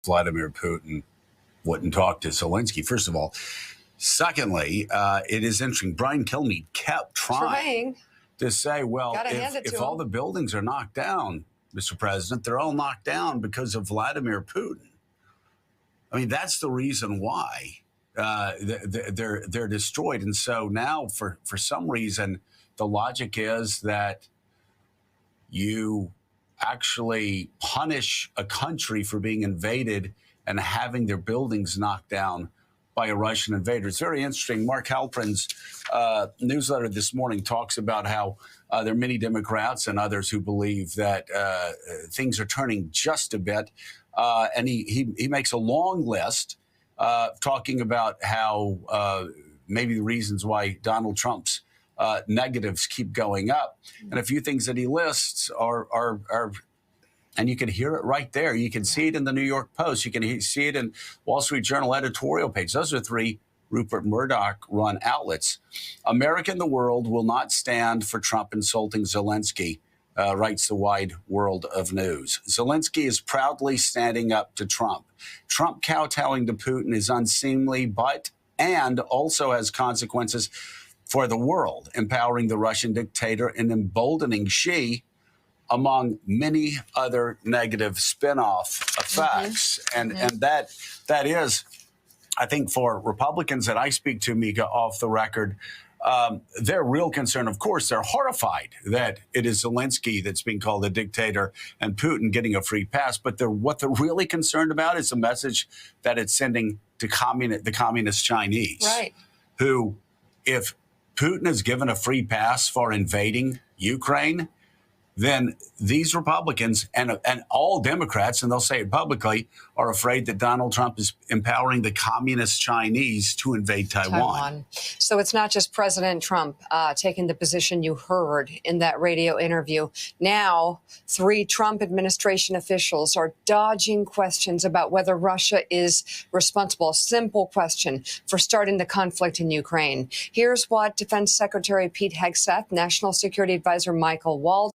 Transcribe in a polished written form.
Vladimir Putin wouldn't talk to Zelensky, first of all. Secondly, it is interesting. Brian Kilmeade kept trying to say, well, if all the buildings are knocked down, Mr. President, they're all knocked down because of Vladimir Putin. I mean, that's the reason why they're destroyed. And so now, for some reason, the logic is that you actually punish a country for being invaded and having their buildings knocked down by a Russian invader. It's very interesting. Mark Halprin's newsletter this morning talks about how there are many Democrats and others who believe that things are turning just a bit. And he makes a long list talking about how maybe the reasons why Donald Trump's negatives keep going up. And a few things that he lists are and you can hear it right there. You can see it in the New York Post. You can see it in Wall Street Journal editorial page. Those are three Rupert Murdoch-run outlets. America and the world will not stand for Trump insulting Zelensky, writes the wide world of news. Zelensky is proudly standing up to Trump. Trump kowtowing to Putin is unseemly, and also has consequences for the world, empowering the Russian dictator and emboldening Xi, among many other negative spin-off effects. And that is, I think, for Republicans that I speak to, Mika, off the record, their real concern, of course, they're horrified that it is Zelensky that's being called a dictator and Putin getting a free pass. But what they're really concerned about is the message that it's sending to the communist Chinese, right? Who, if Putin is given a free pass for invading Ukraine, then these Republicans and all Democrats, and they'll say it publicly, are afraid that Donald Trump is empowering the communist Chinese to invade Taiwan. So it's not just President Trump taking the position you heard in that radio interview. Now, 3 Trump administration officials are dodging questions about whether Russia is responsible, a simple question, for starting the conflict in Ukraine. Here's what Defense Secretary Pete Hegseth, National Security Advisor Michael Waltz,